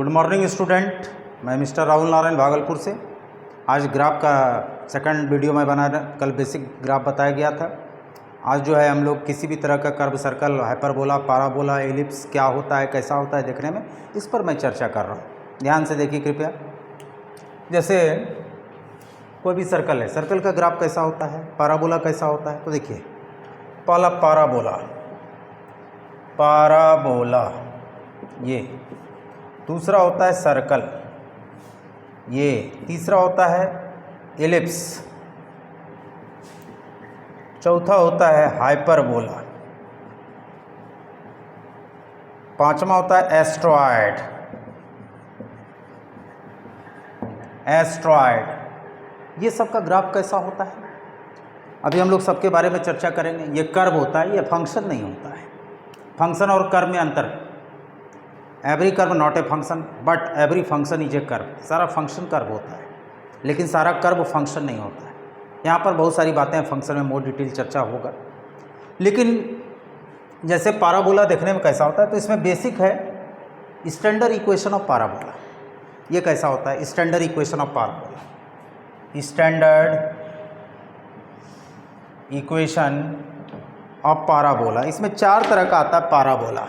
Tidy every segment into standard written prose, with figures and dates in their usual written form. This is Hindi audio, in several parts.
गुड मॉर्निंग स्टूडेंट, मैं मिस्टर राहुल नारायण भागलपुर से। आज ग्राफ का सेकंड वीडियो में बना रहा। कल बेसिक ग्राफ बताया गया था। आज जो है हम लोग किसी भी तरह का curve, circle, hyperbola, parabola, ellipse क्या होता है, कैसा होता है देखने में, इस पर मैं चर्चा कर रहा हूँ। ध्यान से देखिए कृपया। जैसे कोई भी सर्कल है, सर्कल का ग्राफ कैसा होता है, पाराबोला कैसा होता है, तो देखिए पहला पाराबोला ये, दूसरा होता है सर्कल ये, तीसरा होता है एलिप्स, चौथा होता है हाइपरबोला, पांचवा होता है एस्ट्रॉयड। ये सब का ग्राफ कैसा होता है अभी हम लोग सबके बारे में चर्चा करेंगे। ये कर्व होता है, ये फंक्शन नहीं होता है। फंक्शन और कर्व में अंतर। Every curve not a function but every function is a curve. सारा फंक्शन कर्व होता है लेकिन सारा कर्व फंक्शन नहीं होता है। यहाँ पर बहुत सारी बातें हैं, फंक्शन में मोर डिटेल चर्चा होगा। लेकिन जैसे पाराबोला देखने में कैसा होता है, तो इसमें बेसिक है स्टैंडर्ड इक्वेशन ऑफ पाराबोला। ये कैसा होता है standard equation of parabola. Standard equation of parabola, इसमें चार तरह का आता है पाराबोला।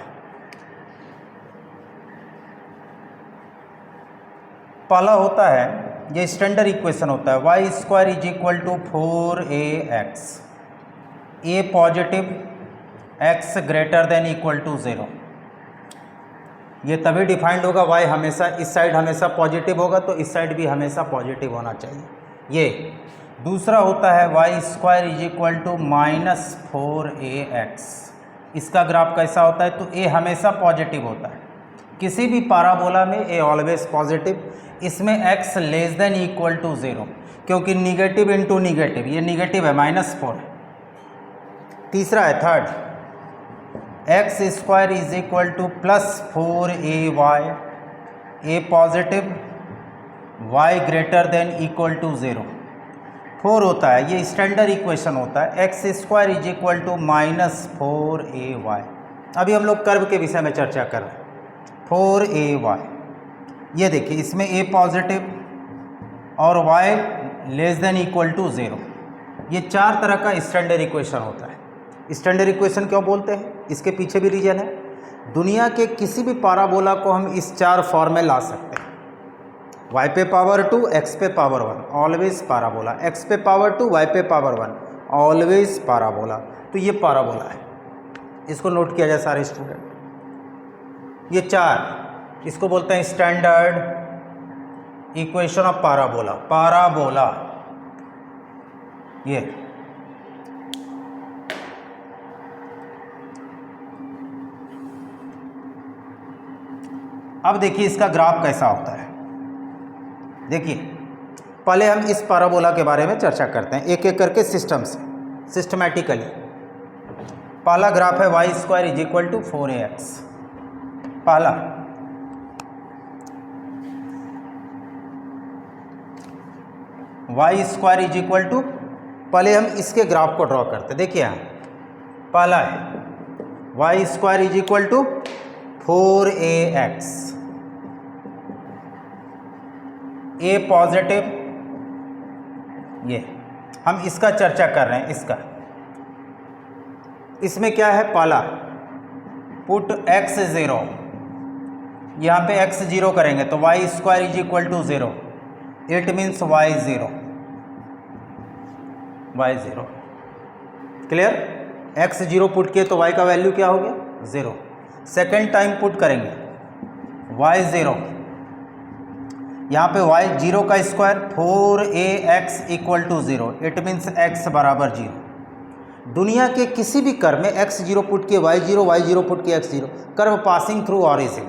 पहला होता है, ये स्टैंडर्ड इक्वेशन होता है, y square is equal to 4ax, a positive, x greater than equal to 0। ये तभी डिफाइंड होगा, y हमेशा इस साइड हमेशा पॉजिटिव होगा तो इस साइड भी हमेशा पॉजिटिव होना चाहिए। ये दूसरा होता है y square is equal to -4ax। इसका ग्राफ कैसा होता है, तो a हमेशा पॉजिटिव होता है किसी भी पाराबोला में, a ऑलवेज पॉजिटिव। इसमें x less than equal to 0, क्योंकि निगेटिव इंटू निगेटिव, ये निगेटिव है, -4 है। तीसरा है third, x square is equal to +4ay, a positive, y greater than equal to 0। 4 होता है, ये स्टैंडर्ड इक्वेशन होता है, x square is equal to -4ay। अभी हम लोग कर्व के विषय में चर्चा कर रहे हैं। 4ay, ये देखिए इसमें a पॉजिटिव और y less than equal to 0। ये चार तरह का स्टैंडर्ड इक्वेशन होता है। स्टैंडर्ड इक्वेशन क्यों बोलते हैं, इसके पीछे भी रीजन है। दुनिया के किसी भी पाराबोला को हम इस चार फॉर्म में ला सकते हैं। y पे पावर 2, x पे पावर 1, ऑलवेज पाराबोला। x पे पावर 2, y पे पावर 1, ऑलवेज पाराबोला। तो ये पाराबोला है, इसको नोट किया जाए सारे स्टूडेंट। ये चार, इसको बोलते हैं स्टैंडर्ड इक्वेशन ऑफ पाराबोला। ये अब देखिए इसका ग्राफ कैसा होता है। देखिए पहले हम इस पाराबोला के बारे में चर्चा करते हैं एक एक करके सिस्टम से, सिस्टमैटिकली। पहला ग्राफ है y square is equal to 4ax। पहला y square is equal to, पहले हम इसके ग्राफ को ड्रॉ करते हैं। देखिए यहाँ पहला है y square is equal to 4ax, a positive, ये हम इसका चर्चा कर रहे हैं। इसका इसमें क्या है, पहला पुट x 0, यहाँ पे x 0 करेंगे तो y square is equal to 0, it means y 0। Clear. x 0 put किए तो y का वैल्यू क्या हो गया, 0। सेकेंड टाइम पुट करेंगे y 0, यहाँ पे y 0 का square, 4ax equal to 0, it means x बराबर 0। दुनिया के किसी भी कर्व में x 0 पुट किए y 0, y 0 पुट किए x 0। Curve passing through origin,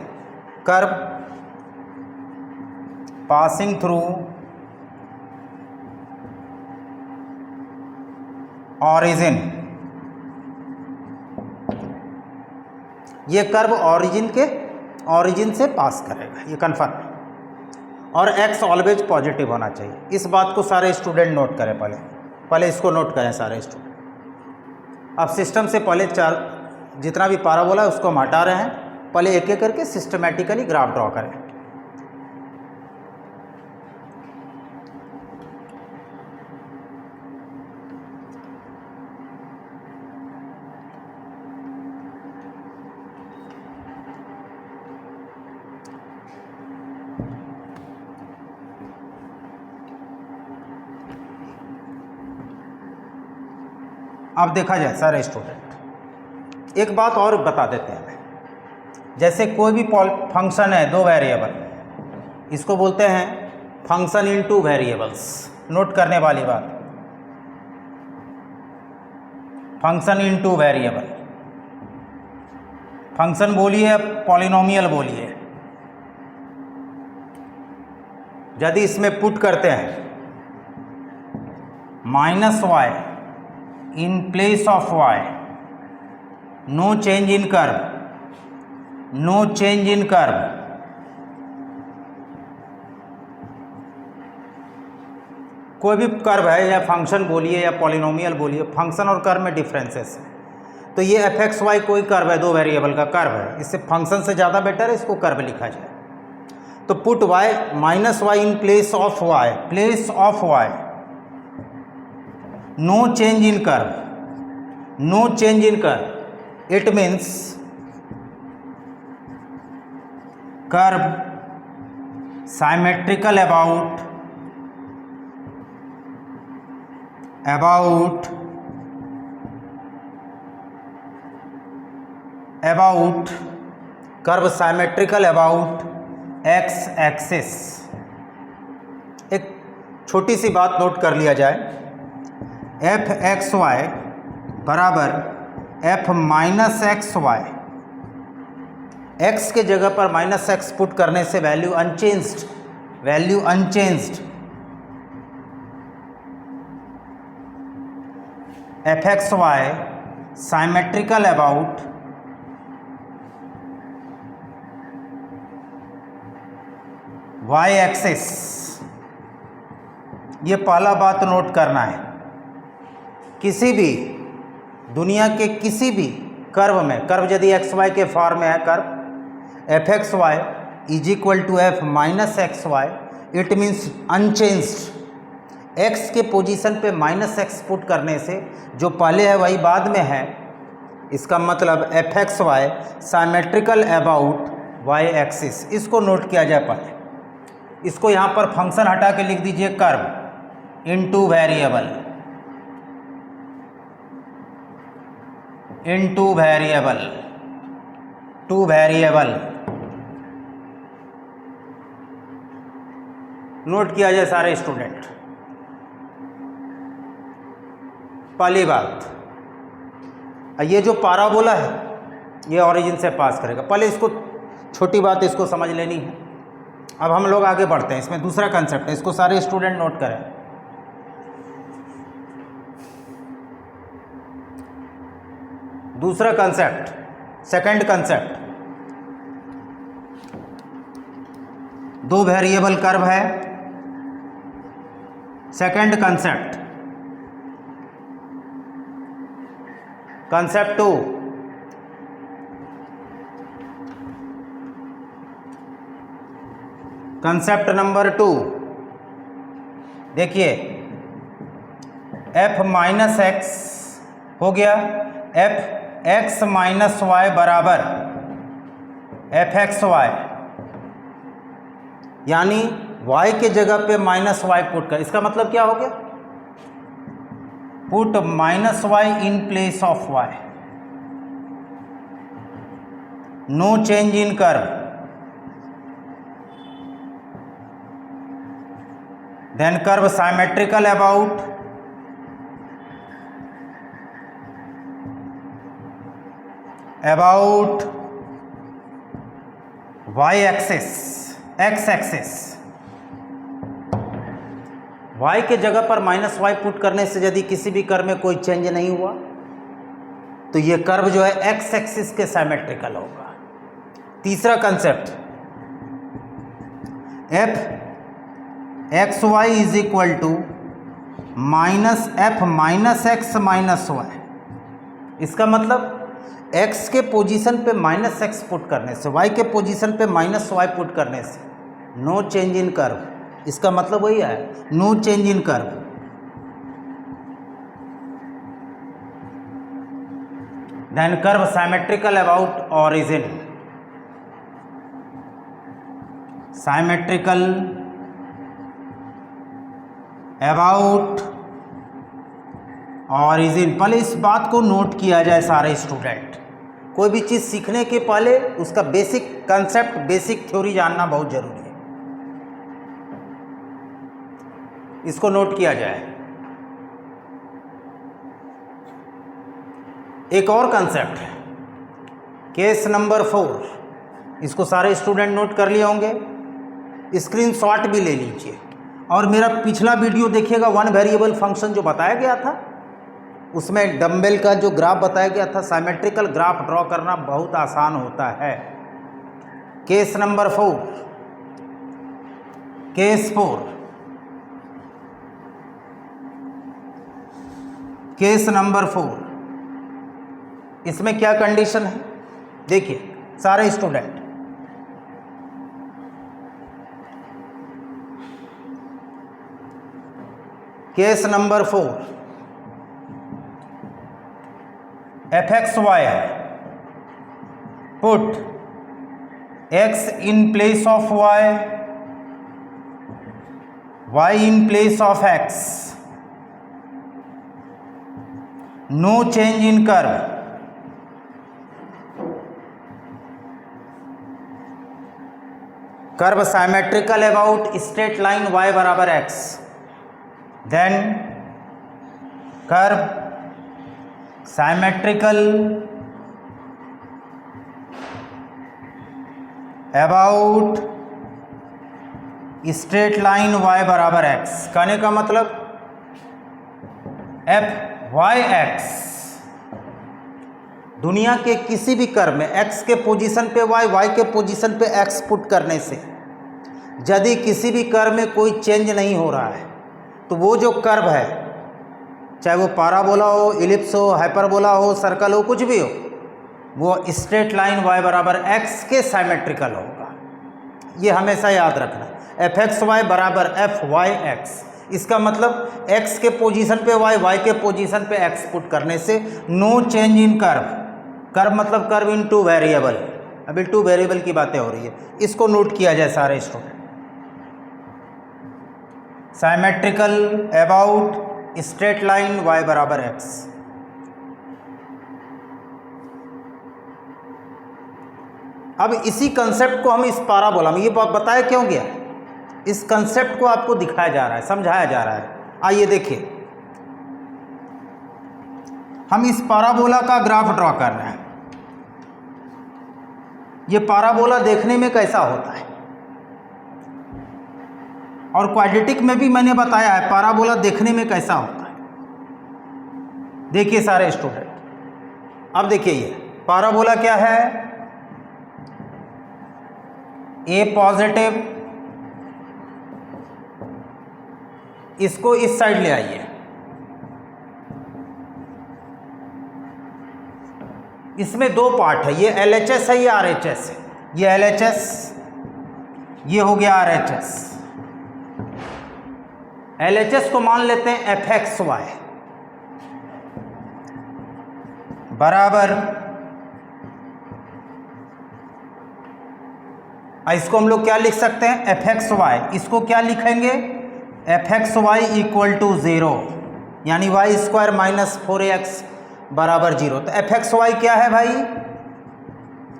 curve passing through origin, ये कर्व ऑरिजिन से पास करेगा, ये कन्फर्म है। और x ऑलवेज पॉजिटिव होना चाहिए। इस बात को सारे स्टूडेंट नोट करें, पहले इसको नोट करें सारे स्टूडेंट। अब सिस्टम से पहले चार जितना भी पाराबोला है उसको हम हटा रहे हैं। पहले एक एक करके सिस्टमेटिकली ग्राफ ड्रॉ करें। अब देखा जाए सारे स्टूडेंट, एक बात और बता देते हैं, जैसे कोई भी फंक्शन है दो वेरिएबल, इसको बोलते हैं function in two variables. Note करने वाली बात, function in two variable, function बोलिए पॉलिनोमियल बोलिए। यदि इसमें पुट करते हैं -y in place of y, no change in curve, no change in curve, कोई भी कर्व है या फंक्शन बोलिए या पॉलिनोमियल बोलिए, फंक्शन और कर्व में डिफरेंसेस है। तो ये fxy कोई कर्व है, दो वेरिएबल का कर्व है, इससे फंक्शन से ज़्यादा बेटर है इसको कर्व लिखा जाए। तो put y -y in place of y, place of y, no change in curve, no change in curve, it means curve symmetrical about curve symmetrical about x axis. एक छोटी सी बात नोट कर लिया जाए, एफ एक्स वाई बराबर f minus x y, x के जगह पर माइनस एक्स पुट करने से value unchanged, value unchanged, f x y symmetrical about y axis. ये पहला बात नोट करना है, किसी भी दुनिया के किसी भी कर्व में, कर्व यदि एक्स वाई के फॉर्म में है, curve f x y is equal to f minus x y, it means unchanged. X के पोजीशन पे माइनस एक्स पुट करने से जो पहले है वही बाद में है, इसका मतलब f x y symmetrical about y axis. इसको नोट किया जाए पहले, इसको यहाँ पर फंक्शन हटा के लिख दीजिए curve into variable, into variable, two variable. Note किया जाए सारे स्टूडेंट। पहली बात, ये जो पाराबोला है ये ओरिजिन से पास करेगा, पहले इसको छोटी बात इसको समझ लेनी है। अब हम लोग आगे बढ़ते हैं, इसमें दूसरा कंसेप्ट है, इसको सारे स्टूडेंट नोट करें। दूसरा कंसेप्ट, सेकंड कंसेप्ट, दो वेरिएबल कर्व है। Second concept, concept 2, concept number 2, देखिए f माइनस एक्स हो गया, f एक्स माइनस वाई बराबर एफ एक्स वाई, यानी y के जगह पे माइनस वाई पुट कर, इसका मतलब क्या हो गया, put minus y in place of y, no change in curve, then curve symmetrical about y axis, x axis। y के जगह पर माइनस वाई पुट करने से यदि किसी भी कर्व में कोई चेंज नहीं हुआ तो ये कर्व जो है x एक्सिस के साइमेट्रिकल होगा। तीसरा concept, f x y is equal to minus f minus x minus y, इसका मतलब x के पोजीशन पे माइनस एक्स पुट करने से, y के पोजीशन पे माइनस वाई पुट करने से नो चेंज इन कर्व, इसका मतलब वही है, no change in curve. Then curve symmetrical about origin, symmetrical about origin. पहले इस बात को नोट किया जाए सारे स्टूडेंट, कोई भी चीज़ सीखने के पहले उसका बेसिक कंसेप्ट, बेसिक थ्योरी जानना बहुत जरूरी है, इसको नोट किया जाए। एक और कंसेप्ट है केस नंबर 4, इसको सारे स्टूडेंट नोट कर लिए होंगे, स्क्रीनशॉट भी ले लीजिए। और मेरा पिछला वीडियो देखिएगा, वन वेरिएबल फंक्शन जो बताया गया था, उसमें डंबल का जो ग्राफ बताया गया था, साइमेट्रिकल ग्राफ ड्रॉ करना बहुत आसान होता है। Case number 4, case 4, case number 4, इसमें क्या कंडीशन है देखिए सारे स्टूडेंट। केस नंबर 4, fxy है, put x in place of y, y in place of x, no change in curve, curve symmetrical about straight line y बराबर x, then curve symmetrical about straight line y बराबर x। कहने का मतलब f(y(x) दुनिया के किसी भी कर्व में x के पोजीशन पे y के पोजीशन पे x पुट करने से यदि किसी भी कर्व में कोई चेंज नहीं हो रहा है तो वो जो कर्व है, चाहे वो पाराबोला हो, इलिप्स हो, हाइपरबोला हो, सर्कल हो, कुछ भी हो, वो स्ट्रेट लाइन y बराबर x के साइमेट्रिकल होगा। ये हमेशा याद रखना, fxy बराबर f(y(x), इसका मतलब x के पोजीशन पे y के पोजीशन पे x पुट करने से no change in curve. Curve मतलब कर्व इन टू वेरिएबल, अभी टू वेरिएबल की बातें हो रही है, इसको नोट किया जाए सारे student. Symmetrical about straight line y बराबर x। अब इसी कंसेप्ट को हम इस पाराबोला में, ये बताया क्यों गया, इस कंसेप्ट को आपको दिखाया जा रहा है, समझाया जा रहा है। आइए देखिए, हम इस पाराबोला का ग्राफ ड्रॉ कर रहे हैं। ये पाराबोला देखने में कैसा होता है, और क्वाड्रेटिक में भी मैंने बताया है पाराबोला देखने में कैसा होता है। देखिए सारे स्टूडेंट, अब देखिए ये पाराबोला क्या है, ए पॉजिटिव, इसको इस साइड ले आइए, इसमें दो पार्ट है, ये LHS है, ये RHS है। ये LHS, ये हो गया RHS। LHS को मान लेते हैं fxy बराबर, इसको हम लोग क्या लिख सकते हैं, fxy, इसको क्या लिखेंगे, fxy इक्वल टू 0, यानी y² माइनस 4x बराबर 0। तो fxy क्या है भाई,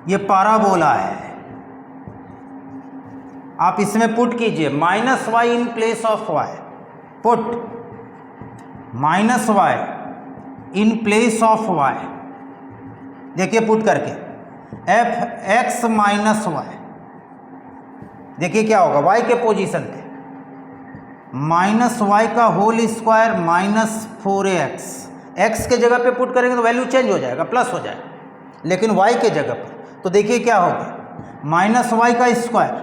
ये पाराबोला है। आप इसमें पुट कीजिए -y in place of y, put -y in place of y, देखिए पुट करके fx माइनस y, देखिए क्या होगा, y के पोजीशन पे -y का whole square minus 4x, x के जगह पे पुट करेंगे तो वैल्यू चेंज हो जाएगा, प्लस हो जाएगा, लेकिन y के जगह पर तो देखिए क्या होगा, -y का स्क्वायर,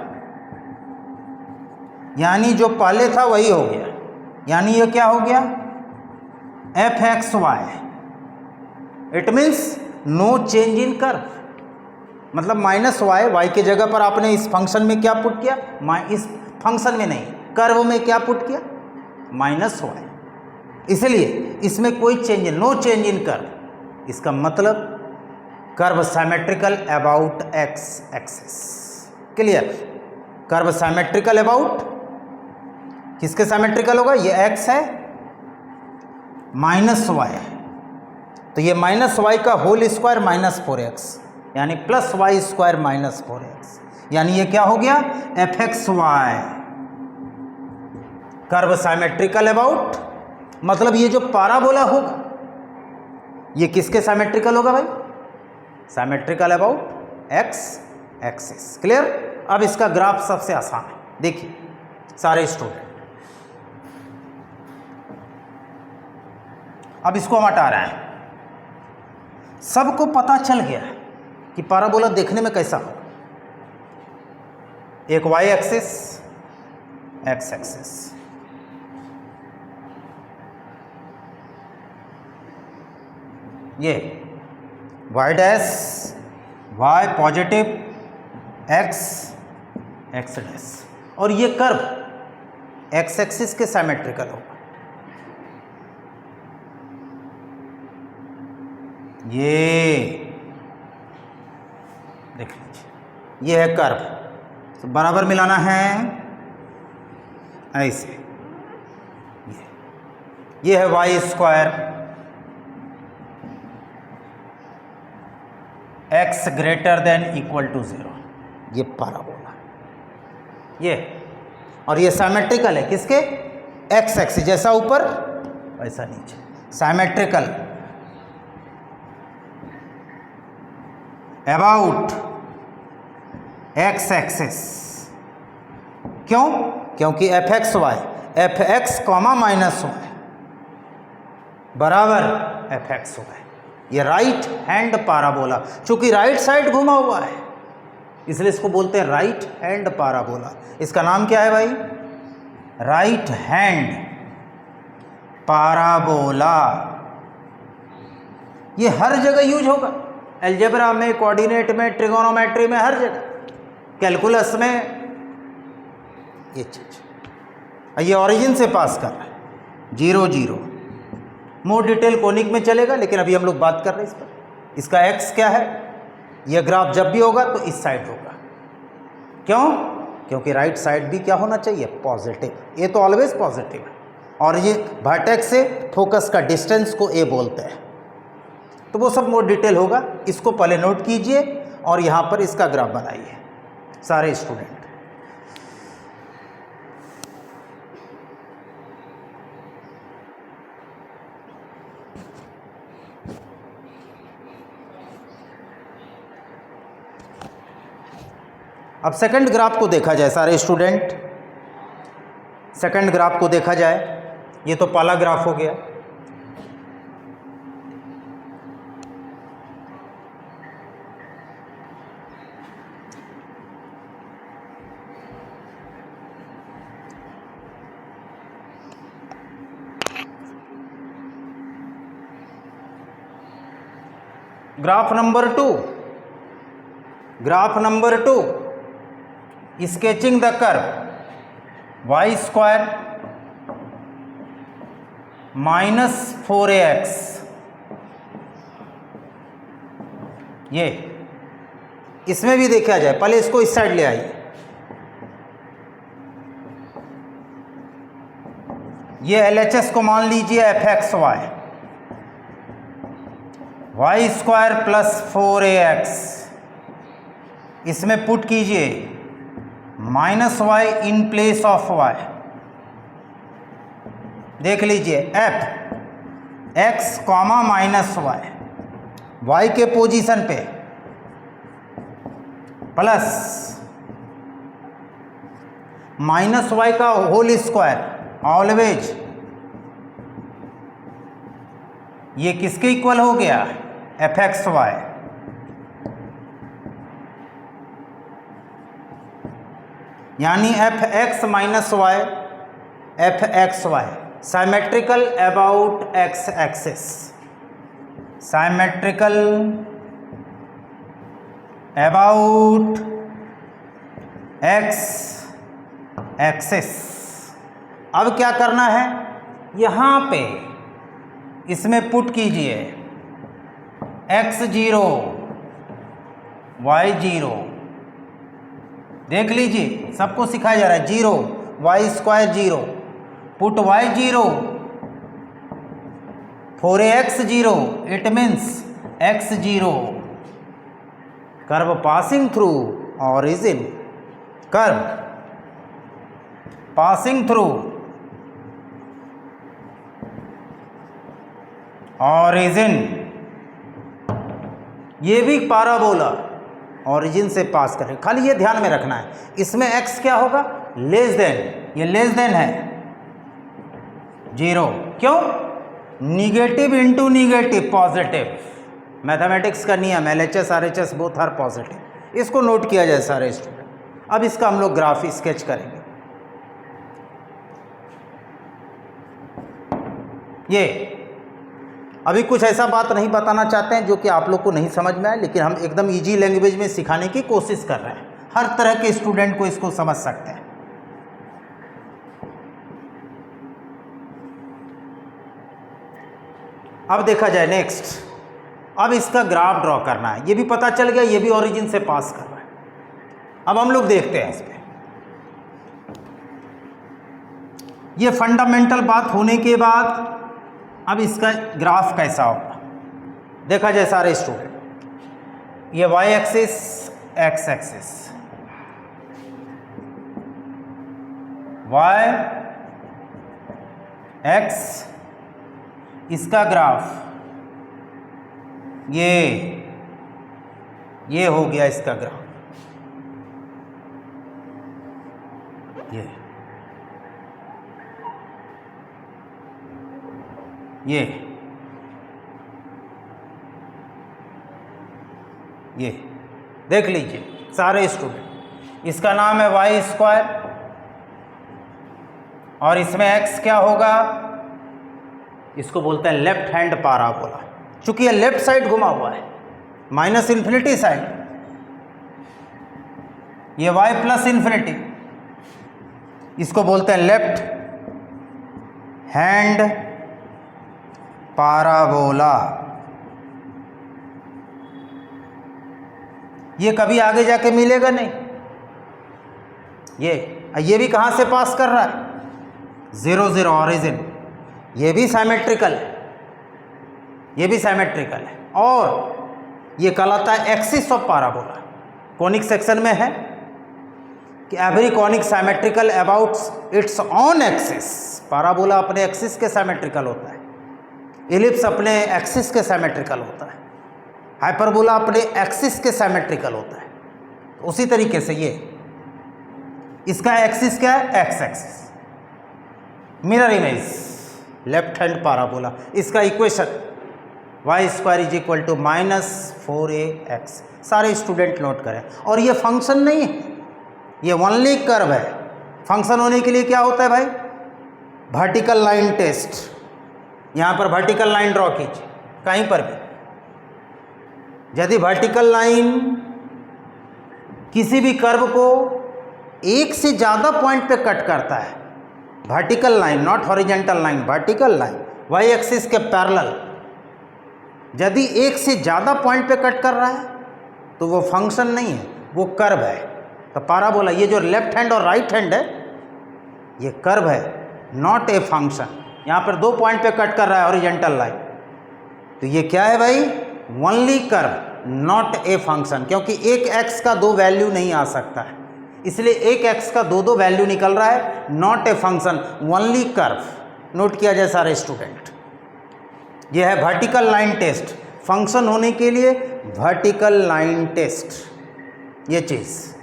यानी जो पहले था वही हो गया, यानी ये क्या हो गया, fxy, it means no change in curve. मतलब -y के जगह पर आपने इस फंक्शन में क्या पुट किया, इस फंक्शन में नहीं, कर्व में क्या पुट किया, -y, इसलिए इसमें कोई change, no change in curve. इसका मतलब curve symmetrical about x axis. Clear, curve symmetrical about, किसके साइमेट्रिकल होगा, ये x है माइनस वाई, तो ये माइनस वाई का होल स्क्वायर माइनस 4x, यानी plus y square minus 4x, यानी ये क्या हो गया f x y. Curve symmetrical about, मतलब ये जो पाराबोला होगा ये किसके साइमेट्रिकल होगा भाई, symmetrical about x axis. Clear. अब इसका ग्राफ सबसे आसान है, देखिए सारे स्टूडेंट, अब इसको हम हटा रहे हैं। सबको पता चल गया कि पाराबोला देखने में कैसा होगा, एक वाई एक्सिस, एक्स एक्सिस, ये y dash, y positive, x x dash, और ये कर्व एक्स एक्सिस के सिमेट्रिकल होगा। ये देख लीजिए, ये है कर्व, तो बराबर मिलाना है ऐसे। ये है y square, x greater than equal to 0, ये पाराबोला, ये, और ये सिमेट्रिकल है किसके, एक्स एक्सिस, जैसा ऊपर वैसा नीचे, सिमेट्रिकल अबाउट एक्स एक्सिस। क्यों, क्योंकि f x y, f x comma minus y बराबर एफ एक्स वाई, ये राइट हैंड पाराबोला, चूंकि राइट साइड घुमा हुआ है इसलिए इसको बोलते हैं राइट हैंड पाराबोला। इसका नाम क्या है भाई, राइट हैंड पाराबोला। ये हर जगह यूज होगा, अलजेब्रा में, कोऑर्डिनेट में, ट्रिगोनोमेट्री में, हर जगह, कैलकुलस में, ये चीज। ये ओरिजिन से पास कर रहा है 0 0, मोर डिटेल कोनिक में चलेगा, लेकिन अभी हम लोग बात कर रहे हैं इस पर। इसका एक्स क्या है, यह ग्राफ जब भी होगा तो इस साइड होगा। क्यों, क्योंकि राइट साइड भी क्या होना चाहिए, पॉजिटिव, ये तो ऑलवेज पॉजिटिव है, और ये वर्टेक्स से फोकस का डिस्टेंस को ए बोलते हैं। तो वो सब मोर डिटेल होगा, इसको पहले नोट कीजिए और यहाँ पर इसका ग्राफ बनाइए सारे स्टूडेंट। अब सेकंड ग्राफ को देखा जाए सारे स्टूडेंट, सेकंड ग्राफ को देखा जाए। ये तो पहला ग्राफ हो गया। Graph number 2, graph number 2, sketching the curve y square minus 4ax, ये इसमें भी देखा जाए, पहले इसको इस साइड ले आइए। ये LHS को मान लीजिए f x y, y square plus 4ax, इसमें पुट कीजिए minus y in place of y. देख लीजिए f x comma minus y, y के पोजीशन पे प्लस माइनस वाई का होल स्क्वायर, ऑलवेज ये किसके इक्वल हो गया, एफ एक्स वाई। यानी f x minus y, f x y symmetrical about x axis, symmetrical about x axis. अब क्या करना है, यहाँ पे इसमें पुट कीजिए x0 y0, देख लीजिए सबको सिखाया जा रहा है 0 y square 0, put y0 for x0 it means x0 curve passing through origin, curve passing through origin, ये भी पाराबोला ऑरिजिन से पास करें। खाली ये ध्यान में रखना है, इसमें x क्या होगा, लेस देन, ये लेस देन है 0, क्यों, negative into negative positive, mathematics का नियम LHS RHS both are positive, इसको नोट किया जाए सारे स्टूडेंट। अब इसका हम लोग ग्राफ स्केच करेंगे। ये अभी कुछ ऐसा बात नहीं बताना चाहते हैं जो कि आप लोग को नहीं समझ में आए, लेकिन हम एकदम इजी लैंग्वेज में सिखाने की कोशिश कर रहे हैं, हर तरह के स्टूडेंट को इसको समझ सकते हैं। अब देखा जाए नेक्स्ट, अब इसका ग्राफ ड्रॉ करना है। ये भी पता चल गया, ये भी ओरिजिन से पास कर रहा है। अब हम लोग देखते हैं इस पे, ये फंडामेंटल बात होने के बाद अब इसका ग्राफ कैसा होगा देखा जाए सारे स्टूडेंट। ये y axis, x axis, y x, इसका ग्राफ ये हो गया इसका ग्राफ, ये देख लीजिए सारे स्टूडेंट, इसका नाम है वाई स्क्वायर और इसमें x क्या होगा, इसको बोलते हैं लेफ्ट हैंड पाराबोला। चूंकि ये लेफ्ट साइड घुमा हुआ है, माइनस इन्फिनिटी साइड, ये y प्लस इन्फिनिटी, इसको बोलते हैं लेफ्ट हैंड पाराबोला। ये कभी आगे जाके मिलेगा नहीं। ये भी कहां से पास कर रहा है, 0 0 ऑरिजिन, ये भी साइमेट्रिकल है, ये भी साइमेट्रिकल है, और ये कहलाता है axis of parabola. Conic section में है कि every conic symmetrical about its own axis, parabola अपने एक्सिस के साइमेट्रिकल होता है, इलिप्स अपने एक्सिस के साइमेट्रिकल होता है, हाइपरबोला अपने एक्सिस के साइमेट्रिकल होता है। उसी तरीके से ये इसका एक्सिस क्या है, x axis, mirror image, left hand parabola. इसका equation y square is equal to -4ax। सारे स्टूडेंट नोट करें। और ये फंक्शन नहीं है, ये ओनली कर्व है। फंक्शन होने के लिए क्या होता है भाई, वर्टिकल लाइन टेस्ट। यहाँ पर वर्टिकल लाइन ड्रॉ कीजिए कहीं पर भी, यदि वर्टिकल लाइन किसी भी कर्व को एक से ज़्यादा पॉइंट पे कट करता है, vertical line not horizontal line, vertical line y axis के पैरेलल, यदि एक से ज़्यादा पॉइंट पे कट कर रहा है तो वो फंक्शन नहीं है, वो कर्व है। तो पाराबोला, ये जो लेफ्ट हैंड और राइट हैंड है ये कर्व है, नॉट ए फंक्शन। यहाँ पर 2 पॉइंट पे कट कर रहा है हॉरिजेंटल लाइन, तो ये क्या है भाई, only curve not a function. क्योंकि एक x का 2 वैल्यू नहीं आ सकता है, इसलिए एक x का 2 वैल्यू निकल रहा है, not a function, only curve. Note किया जाए सारे स्टूडेंट। यह है वर्टिकल लाइन टेस्ट, फंक्शन होने के लिए वर्टिकल लाइन टेस्ट, ये चीज।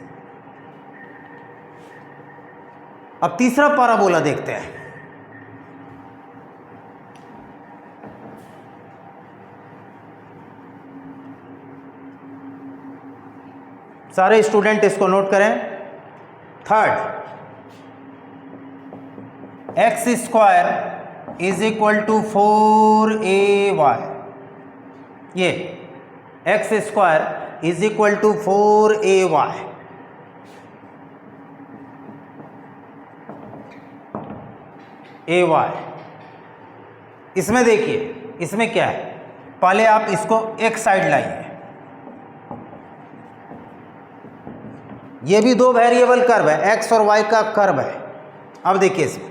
अब तीसरा पाराबोला देखते हैं। सारे स्टूडेंट इसको नोट करें। Third, x square is equal to 4ay, ये x square is equal to 4ay। ay, इसमें देखिए, इसमें क्या है, पहले आप इसको एक साइड लाइए, ये भी 2 वेरिएबल कर्व है, एक्स और वाई का कर्व है। अब देखिए इसमें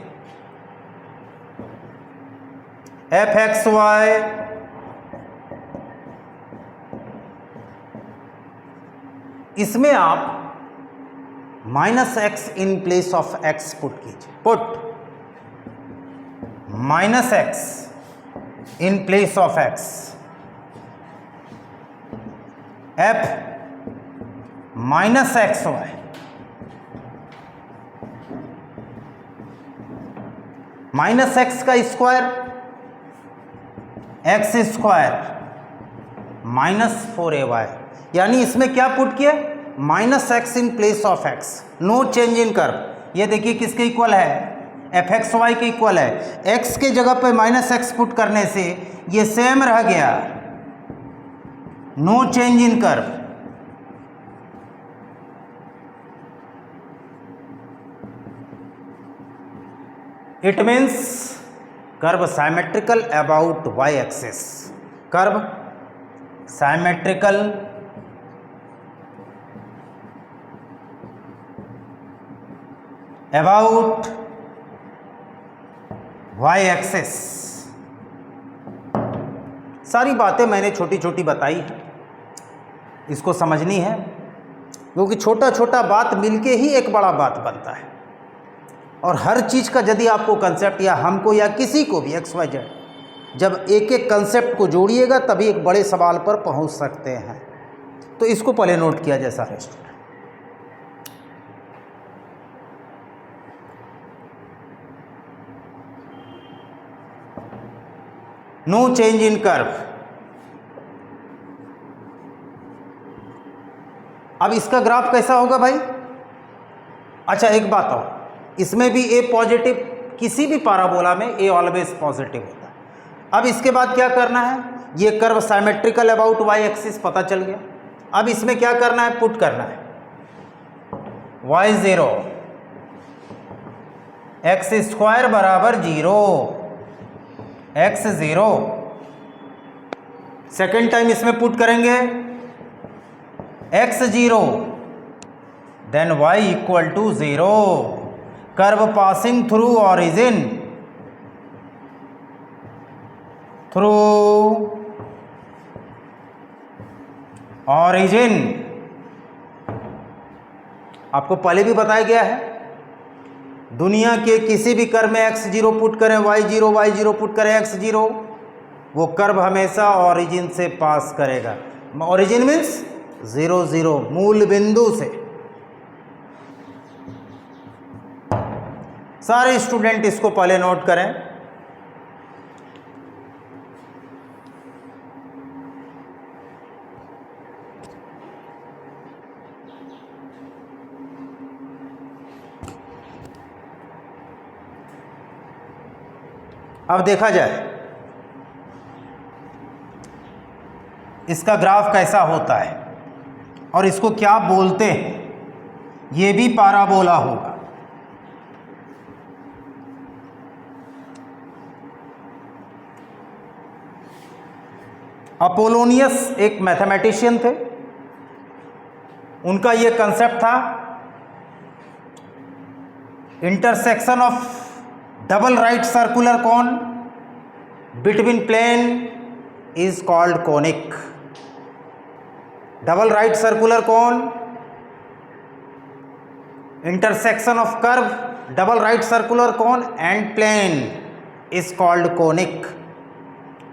एफ एक्स वाई इसमें आप minus x in place of x put कीजिए, put minus x in place of x, f minus x y minus x का square x square minus 4ay, यानी इसमें क्या पुट किया, minus x in place of x, no change in curve. ये देखिए किसके इक्वल है, एफ एक्स वाई के इक्वल है। एक्स के जगह पे माइनस एक्स पुट करने से ये सेम रह गया, no change in curve. It means curve symmetrical about y axis, curve symmetrical about y axis. सारी बातें मैंने छोटी छोटी बताई हैं, इसको समझनी है, क्योंकि छोटा छोटा बात मिलके ही एक बड़ा बात बनता है। और हर चीज़ का यदि आपको कंसेप्ट, या हमको या किसी को भी एक्स वाई जेड, जब एक एक कंसेप्ट को जोड़िएगा तभी एक बड़े सवाल पर पहुंच सकते हैं। तो इसको पहले नोट किया जाए सारे student. No change in curve. अब इसका ग्राफ कैसा होगा भाई? अच्छा एक बात और, इसमें भी ए पॉजिटिव, किसी भी पैराबोला में ए ऑलवेज पॉजिटिव होता है। अब इसके बाद क्या करना है, ये curve symmetrical about y axis पता चल गया। अब इसमें क्या करना है, पुट करना है y0 एक्स स्क्वायर बराबर 0, x0। सेकेंड टाइम इसमें पुट करेंगे x0 then y equal to 0, curve passing through origin, through origin. आपको पहले भी बताया गया है, दुनिया के किसी भी कर्व में x0 पुट करें, y0 y0 पुट करें x0, वो कर्व हमेशा ऑरिजिन से पास करेगा। ऑरिजिन मीन्स 0 0, मूल बिंदु से। सारे स्टूडेंट इसको पहले नोट करें। अब देखा जाए इसका ग्राफ कैसा होता है और इसको क्या बोलते हैं। ये भी पैराबोला होगा। अपोलोनियस एक मैथमेटिशियन थे, उनका ये कंसेप्ट था, intersection of double right circular cone between plane is called conic. Double right circular cone, intersection of curve double right circular cone and plane is called conic.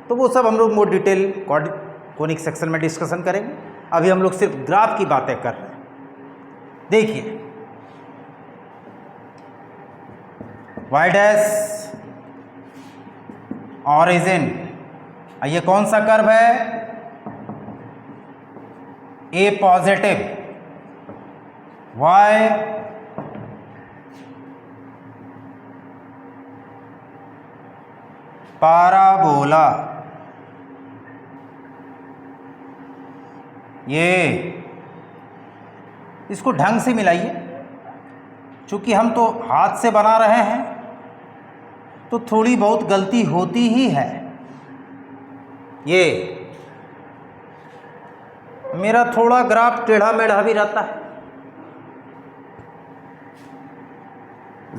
तो वो सब हम लोग मोर डिटेल कोनिक सेक्शन में डिस्कशन करेंगे। अभी हम लोग सिर्फ ग्राफ की बातें कर रहे हैं। देखिए y डैश ऑरिजिन, ये कौन सा कर्व है, ए पॉजिटिव, y पैराबोला। ये इसको ढंग से मिलाइए, चूंकि हम तो हाथ से बना रहे हैं तो थोड़ी बहुत गलती होती ही है। ये मेरा थोड़ा ग्राफ टेढ़ा मेढ़ा भी रहता है।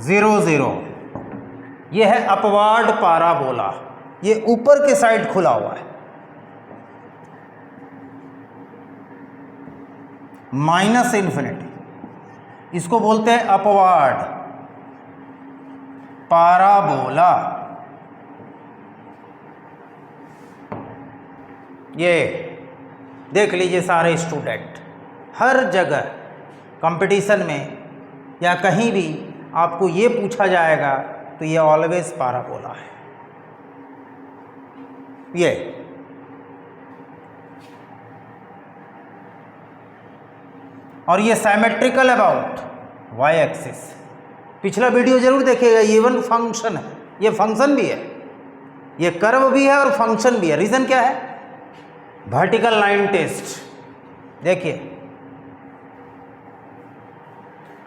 0 0 ये है अपवार्ड पैराबोला, ये ऊपर के साइड खुला हुआ है, माइनस इन्फिनिटी, इसको बोलते हैं अपवार्ड पाराबोला। ये देख लीजिए सारे स्टूडेंट, हर जगह कंपटीशन में या कहीं भी आपको ये पूछा जाएगा तो ये ऑलवेज पाराबोला है। ये और ये सिमेट्रिकल अबाउट वाई एक्सिस। पिछला वीडियो जरूर देखिएगा, इवन फंक्शन है, ये फंक्शन भी है, ये कर्व भी है और फंक्शन भी है। रीजन क्या है? Vertical line test. देखिए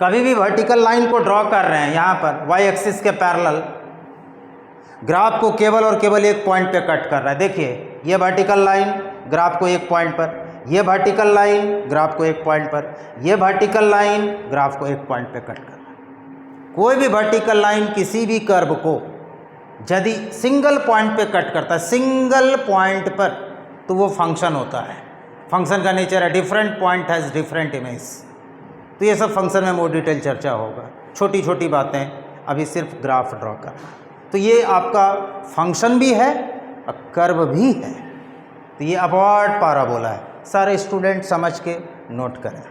कभी भी वर्टिकल लाइन को ड्रॉ कर रहे हैं यहाँ पर वाई एक्सिस के पैरेलल, ग्राफ को केवल और केवल एक पॉइंट पे कट कर रहा है। देखिए ये वर्टिकल लाइन ग्राफ को एक पॉइंट पर, ये वर्टिकल लाइन ग्राफ को एक पॉइंट पर, ये वर्टिकल लाइन ग्राफ को एक पॉइंट पे कट कर रहा है। कोई भी वर्टिकल लाइन किसी भी कर्व को यदि सिंगल पॉइंट पे कट करता है, सिंगल पॉइंट पर, तो वो फंक्शन होता है। फंक्शन का नेचर है different point has different image. तो ये सब फंक्शन में मोर डिटेल चर्चा होगा, छोटी छोटी बातें, अभी सिर्फ ग्राफ ड्रॉ करना। तो ये आपका फंक्शन भी है और कर्व भी है। तो ये अपवार्ड पाराबोला है। सारे स्टूडेंट समझ के नोट करें।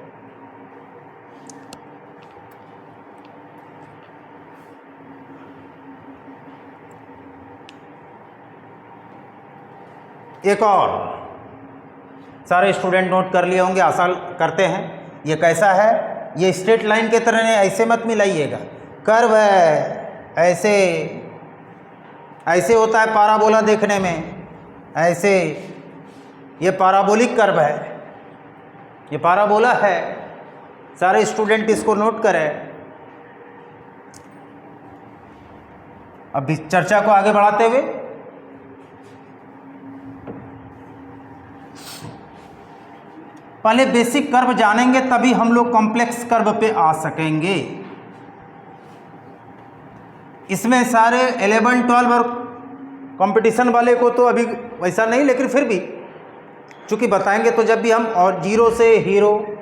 एक और सारे स्टूडेंट नोट कर लिए होंगे, आसान करते हैं। ये कैसा है? ये स्ट्रेट लाइन के तरह है, ऐसे मत मिलाइएगा, कर्व है, ऐसे ऐसे होता है पाराबोला देखने में, ऐसे। ये पाराबोलिक कर्व है, ये पाराबोला है। सारे स्टूडेंट इसको नोट करें। अब इस चर्चा को आगे बढ़ाते हुए पहले बेसिक कर्व जानेंगे, तभी हम लोग कॉम्प्लेक्स कर्व पे आ सकेंगे। इसमें सारे 11, 12 और कंपटीशन वाले को तो अभी वैसा नहीं, लेकिन फिर भी चूँकि बताएंगे तो जब भी हम, और 0 से हीरो।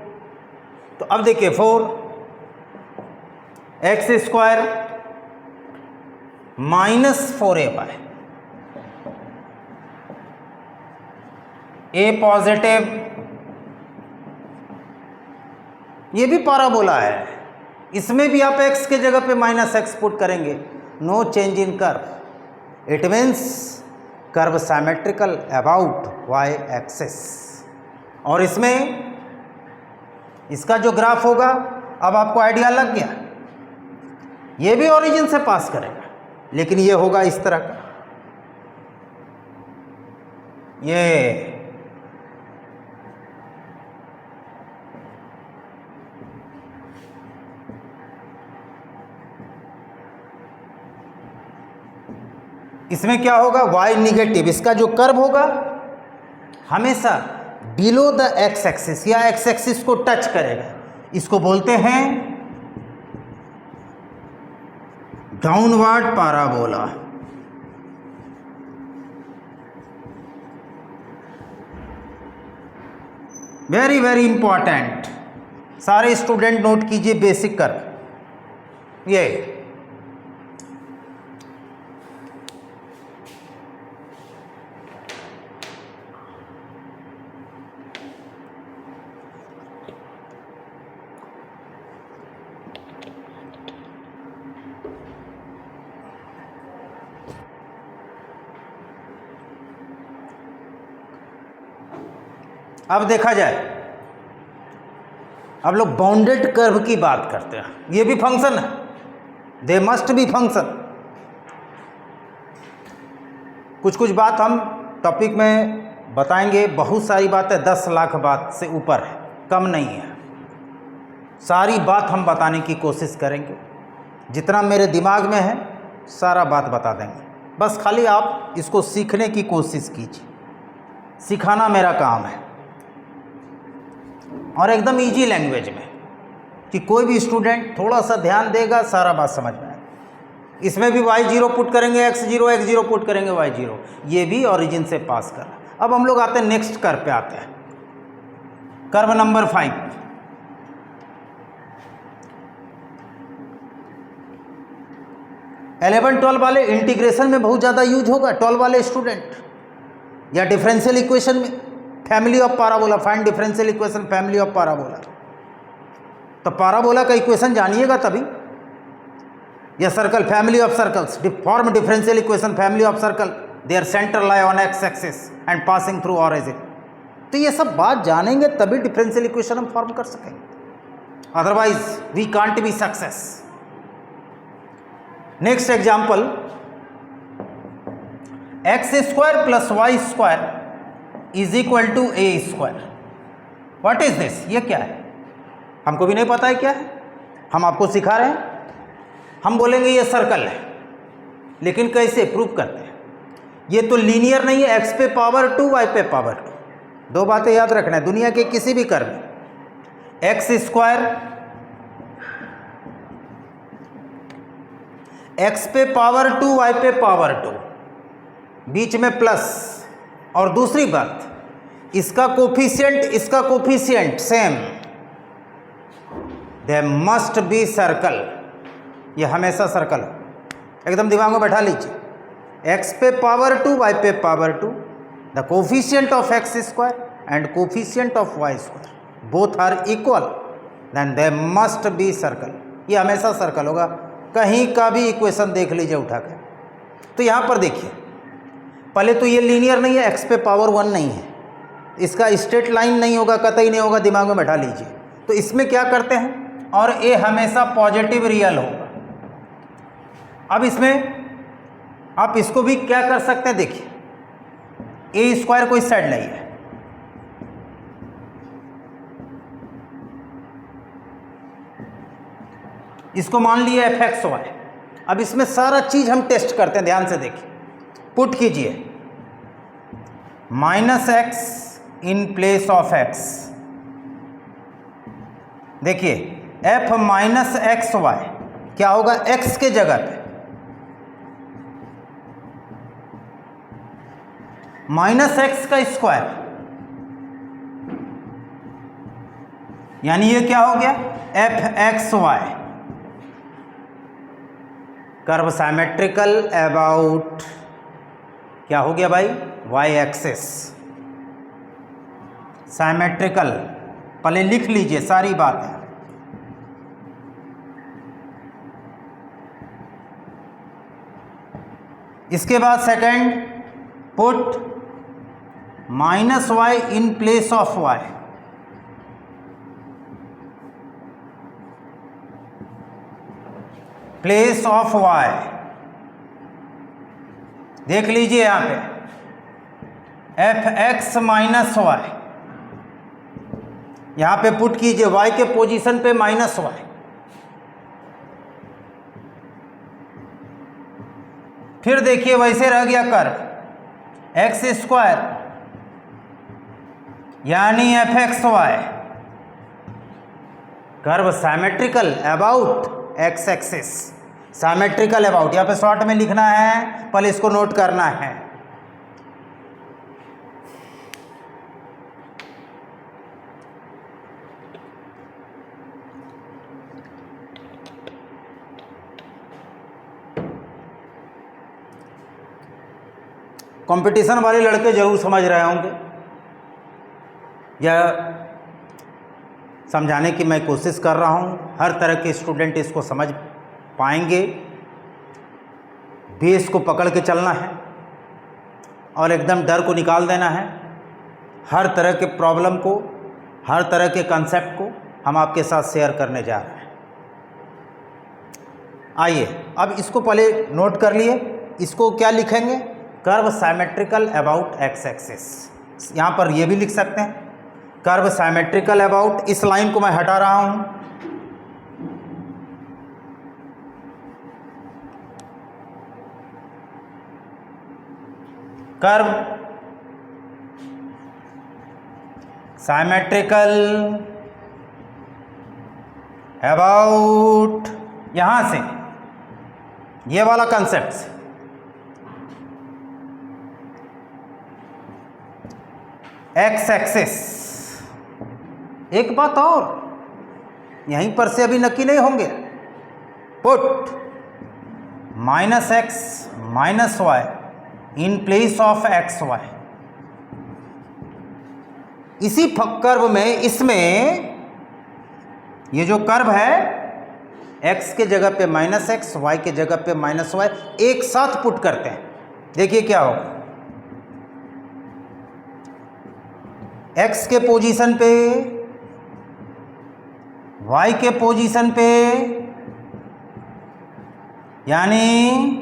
तो अब देखिए 4x² -4ay, ए पॉजिटिव, ये भी पाराबोला है। इसमें भी आप x के जगह पे -x पुट करेंगे, no change in curve. It means curve symmetrical about y axis. और इसमें इसका जो ग्राफ होगा, अब आपको आइडिया लग गया, ये भी ओरिजिन से पास करेगा, लेकिन ये होगा इस तरह का। ये इसमें क्या होगा? y negative. इसका जो कर्व होगा हमेशा बिलो द x एक्सिस या x एक्सिस को टच करेगा। इसको बोलते हैं downward parabola. Very very important, सारे स्टूडेंट नोट कीजिए बेसिक कर्व। ये अब देखा जाए, अब लोग बाउंडेड कर्व की बात करते हैं। ये भी फंक्शन है, दे मस्ट बी फंक्शन। कुछ कुछ बात हम टॉपिक में बताएंगे, बहुत सारी बातें 10 लाख बात से ऊपर है, कम नहीं है। सारी बात हम बताने की कोशिश करेंगे, जितना मेरे दिमाग में है सारा बात बता देंगे। बस खाली आप इसको सीखने की कोशिश कीजिए, सिखाना मेरा काम है, और एकदम इजी लैंग्वेज में, कि कोई भी स्टूडेंट थोड़ा सा ध्यान देगा सारा बात समझ में आएगा। इसमें भी y0 पुट करेंगे, x0, x0 पुट करेंगे y0, ये भी ओरिजिन से पास कर। अब हम लोग आते हैं नेक्स्ट कर्व पे आते हैं, कर्व नंबर 5। 11-12 वाले इंटीग्रेशन में बहुत ज़्यादा यूज होगा 12 वाले स्टूडेंट, या डिफरेंशियल इक्वेशन में family of parabola, find differential equation family of parabola. तो पाराबोला का इक्वेशन जानिएगा तभी, या circle family of circles, form differential equation family of circle, their centre lie on x axis and passing through origin. तो ये सब बात जानेंगे तभी डिफरेंशियल इक्वेशन हम फॉर्म कर सकेंगे, otherwise we can't be success. Next example, x² plus y² is equal to a²। What is this? ये क्या है? हमको भी नहीं पता है क्या है, हम आपको सिखा रहे हैं। हम बोलेंगे ये सर्कल है, लेकिन कैसे प्रूव करते हैं? ये तो लीनियर नहीं है, x पे पावर 2 y पे पावर 2। दो बातें याद रखना है दुनिया के किसी भी कर्व में, x पे पावर 2 y पे पावर 2, बीच में प्लस। और दूसरी बात, इसका coefficient same, they must be circle, ये हमेशा सर्कल हो। एकदम दिमाग में बैठा लीजिए, x पे पावर 2 y पे power 2, the coefficient of x² and coefficient of y² both are equal, then they must be circle. ये हमेशा सर्कल होगा, कहीं का भी इक्वेशन देख लीजिए उठा कर। तो यहाँ पर देखिए, पहले तो ये लीनियर नहीं है, x पे पावर 1 नहीं है, इसका स्ट्रेट लाइन नहीं होगा, कतई नहीं होगा, दिमाग में बैठा लीजिए। तो इसमें क्या करते हैं, और a हमेशा पॉजिटिव रियल होगा। अब इसमें आप इसको भी क्या कर सकते हैं, देखिए a² को इस साइड लाइए, इसको मान लिया fxy। अब इसमें सारा चीज हम टेस्ट करते हैं, ध्यान से देखिए, पुट कीजिए -x in place of x। देखिए f -xy क्या होगा, x के जगह पे -x का स्क्वायर, यानी ये क्या हो गया, fxy। कर्व सिमेट्रिकल अबाउट क्या हो गया भाई, y एक्सिस। सिमेट्रिकल, पहले लिख लीजिए सारी बातें। इसके बाद second, put -y in place of y। Place of y, देख लीजिए यहाँ पे fx -y, यहाँ पे पुट कीजिए y के पोजीशन पे -y। फिर देखिए वैसे रह गया कर्व x² यानी fxy, curve symmetrical about x axis. Symmetrical about यहाँ पे शॉर्ट में लिखना है, पहले इसको नोट करना है। कंपटीशन वाले लड़के जरूर समझ रहे होंगे, या समझाने की मैं कोशिश कर रहा हूँ, हर तरह के स्टूडेंट इसको समझ पाएंगे। बेस को पकड़ के चलना है और एकदम डर को निकाल देना है। हर तरह के प्रॉब्लम को, हर तरह के कंसेप्ट को हम आपके साथ शेयर करने जा रहे हैं। आइए अब इसको पहले नोट कर लिए, इसको क्या लिखेंगे, curve symmetrical about x axis. यहाँ पर ये भी लिख सकते हैं कर्व सिमेट्रिकल अबाउट, इस लाइन को मैं हटा रहा हूँ, कर्व सिमेट्रिकल अबाउट, यहाँ से ये वाला कंसेप्ट। एक्स एक्सिस, एक बात और, यहीं पर से अभी नक्की नहीं होंगे। Put minus x minus y in place of x y. इसी कर्व में, इसमें ये जो कर्व है x के जगह पे माइनस एक्स, वाई के जगह पे माइनस वाई, एक साथ पुट करते हैं। देखिए क्या होगा। x के पोजीशन पे, y के पोजीशन पे, यानी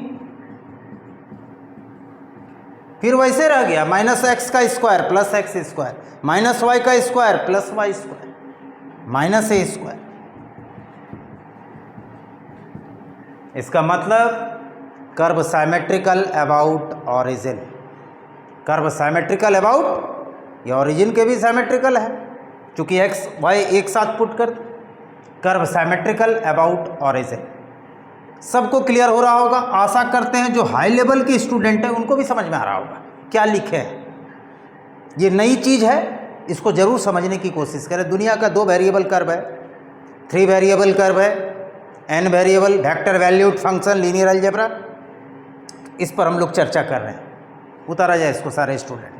फिर वैसे रह गया माइनस एक्स का square plus x square, minus y का square plus y square, minus a square. इसका मतलब curve symmetrical about origin. Curve symmetrical about, ये ऑरिजिन के भी साइमेट्रिकल है, चूंकि एक्स वाई एक साथ पुट कर। Curve symmetrical about origin. सबको क्लियर हो रहा होगा, आशा करते हैं। जो हाई लेवल के स्टूडेंट हैं उनको भी समझ में आ रहा होगा क्या लिखे हैं। ये नई चीज़ है, इसको जरूर समझने की कोशिश करें। दुनिया का 2 वेरिएबल कर्व है, 3 वेरिएबल कर्व है, n variable, vector valued function, linear algebra. इस पर हम लोग चर्चा कर रहे हैं। उतारा जाए इसको सारे स्टूडेंट।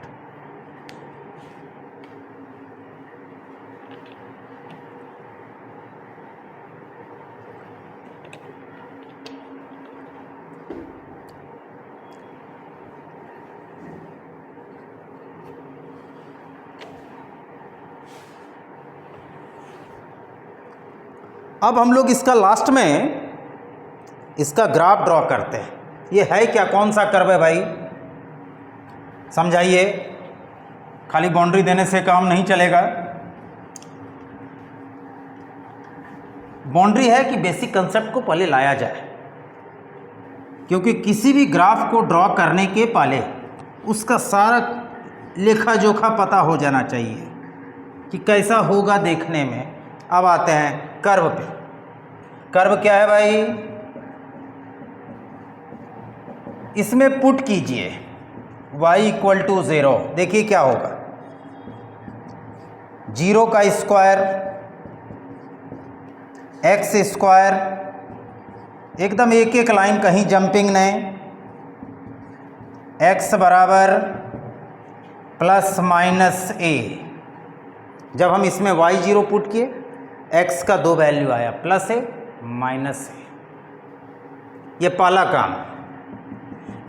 अब हम लोग इसका लास्ट में इसका ग्राफ ड्रॉ करते हैं। ये है क्या, कौन सा कर्व है भाई, समझाइए। खाली बाउंड्री देने से काम नहीं चलेगा। बाउंड्री है कि बेसिक कंसेप्ट को पहले लाया जाए, क्योंकि किसी भी ग्राफ को ड्रॉ करने के पहले उसका सारा लेखा जोखा पता हो जाना चाहिए कि कैसा होगा देखने में। अब आते हैं कर्व पे। कर्व क्या है भाई, इसमें पुट कीजिए y इक्वल टू 0। देखिए क्या होगा, 0 का स्क्वायर x स्क्वायर, एकदम एक एक लाइन, कहीं जंपिंग नहीं। x बराबर प्लस माइनस a। जब हम इसमें y0 पुट किए, x का 2 वैल्यू आया, प्लस a माइनस a। ये पहला काम।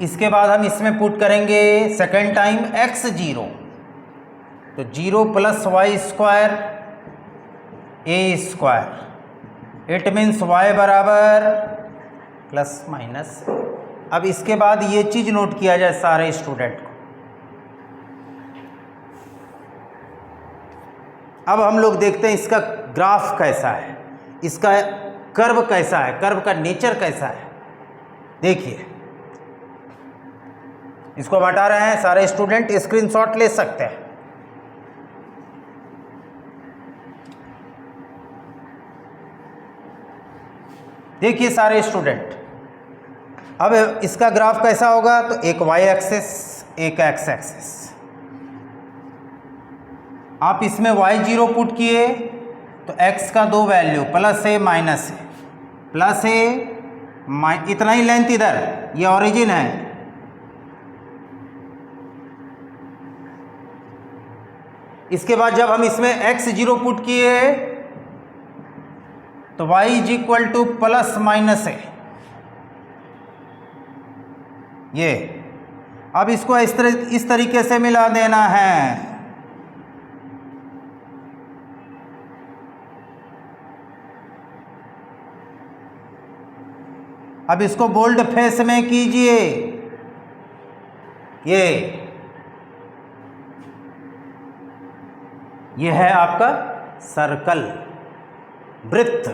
इसके बाद हम इसमें पुट करेंगे सेकेंड टाइम x0, तो 0 plus y square a square, it means y बराबर प्लस माइनस। अब इसके बाद ये चीज़ नोट किया जाए सारे स्टूडेंट को। अब हम लोग देखते हैं इसका ग्राफ कैसा है, इसका कर्व कैसा है, कर्व का नेचर कैसा है। देखिए, इसको हटा रहे हैं सारे स्टूडेंट, स्क्रीनशॉट ले सकते हैं। देखिए सारे स्टूडेंट, अब इसका ग्राफ कैसा होगा, तो एक y एक्सिस, एक x एक्सिस। आप इसमें y0 पुट किए तो x का 2 value, plus a minus a, plus a इतना ही लेंथ इधर, ये ऑरिजिन है। इसके बाद जब हम इसमें x0 पुट किए तो y is equal to plus minus a। ये अब इसको इस तरीके से मिला देना है। अब इसको बोल्ड फेस में कीजिए। ये है आपका सर्कल, वृत्त,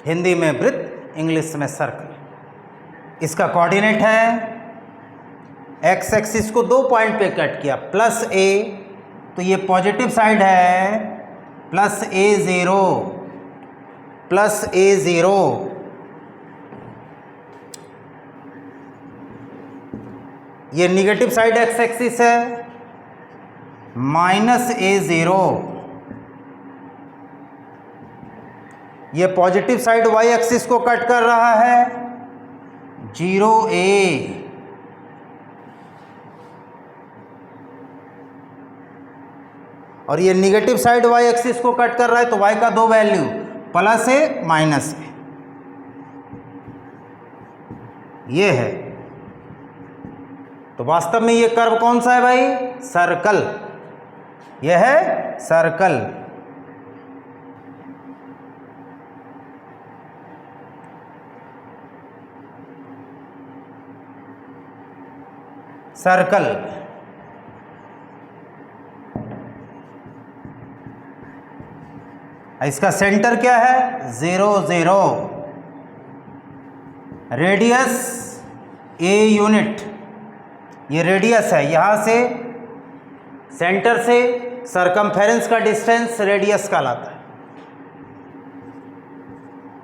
हिंदी में वृत्त, इंग्लिश में सर्कल। इसका कोऑर्डिनेट है, एक्स एक्सिस को 2 पॉइंट पे कट किया, प्लस a, तो ये पॉजिटिव साइड है, प्लस a0, प्लस a0। ये निगेटिव साइड एक्स एक्सिस है, -a0। ये पॉजिटिव साइड वाई एक्सिस को कट कर रहा है, 0a। और ये निगेटिव साइड वाई एक्सिस को कट कर रहा है, तो y का दो वैल्यू, +a -a, ये है। तो वास्तव में ये कर्व कौन सा है भाई? सर्कल। यह है सर्कल। सर्कल। इसका सेंटर क्या है? 0 0। रेडियस a यूनिट, ये रेडियस है। यहां से सेंटर से सरकमफेरेंस का डिस्टेंस रेडियस कहलाता है।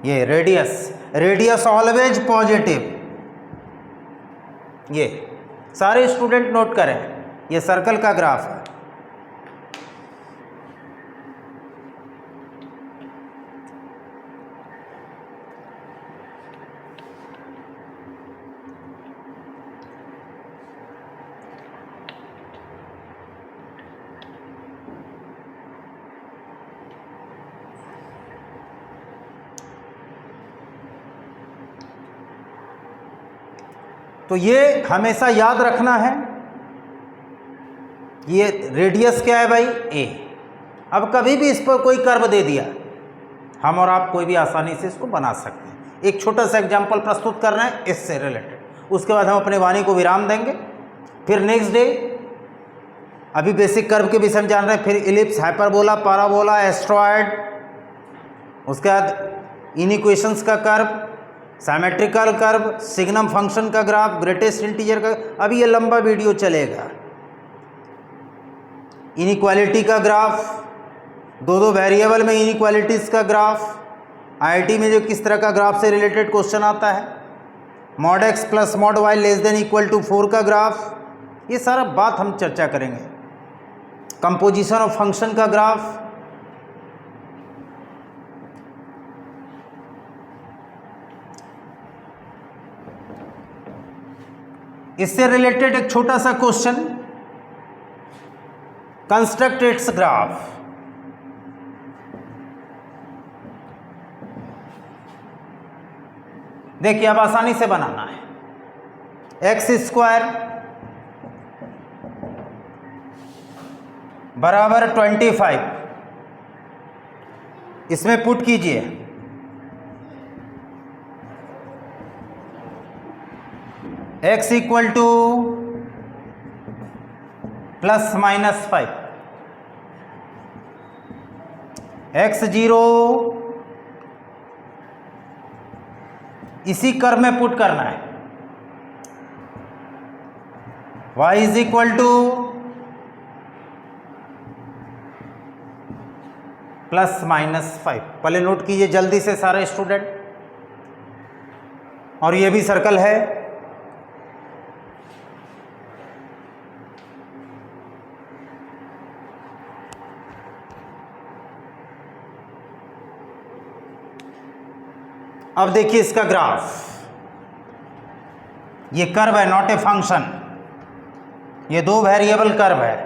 ये रेडियस, रेडियस ऑलवेज पॉजिटिव। ये सारे स्टूडेंट नोट करें, ये सर्कल का ग्राफ है। तो ये हमेशा याद रखना है, ये रेडियस क्या है भाई? a। अब कभी भी इस पर कोई कर्व दे दिया, हम और आप कोई भी आसानी से इसको बना सकते हैं। एक छोटा सा एग्जांपल प्रस्तुत करना है इससे रिलेटेड, उसके बाद हम अपने वाणी को विराम देंगे। फिर नेक्स्ट डे, अभी बेसिक कर्व के विषय में जान रहे हैं, फिर इलिप्स, हाइपरबोला, पैराबोला, एस्ट्रॉयड, उसके बाद इनइक्वेशंस का curve, symmetrical curve, signum function का ग्राफ, ग्रेटेस्ट इंटीजर का। अभी ये लंबा वीडियो चलेगा। इनइक्वालिटी का ग्राफ, दो वेरिएबल में इनइक्वालिटीज का ग्राफ, आईआईटी में जो किस तरह का ग्राफ से रिलेटेड क्वेश्चन आता है, mod x + mod y <= 4 का ग्राफ, ये सारा बात हम चर्चा करेंगे। कंपोजिशन ऑफ फंक्शन का ग्राफ, इससे रिलेटेड एक छोटा सा क्वेश्चन, कंस्ट्रक्ट इट्स ग्राफ। देखिए अब आसानी से बनाना है। x² बराबर 25, इसमें पुट कीजिए। x = ±5, x0 इसी कर्व में पुट करना है। y = ±5। पहले नोट कीजिए जल्दी से सारे स्टूडेंट। और ये भी सर्कल है। अब देखिए इसका ग्राफ, ये कर्व है, नॉट ए फंक्शन। ये दो वेरिएबल कर्व है।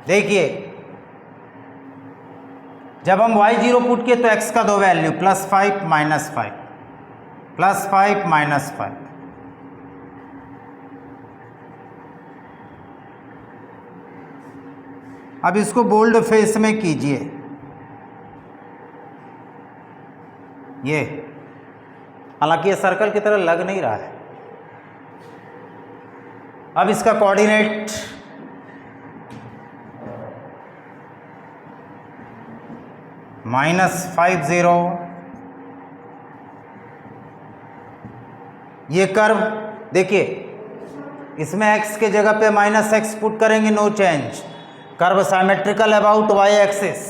देखिए जब हम y0 पुट किए तो x का दो वैल्यू, +5 -5, +5 -5। अब इसको बोल्ड फेस में कीजिए। ये हालांकि ये सर्कल की तरह लग नहीं रहा है। अब इसका कोऑर्डिनेट -50। ये कर्व देखिए, इसमें x के जगह पे -x पुट करेंगे, no change. Curve symmetrical about y axis,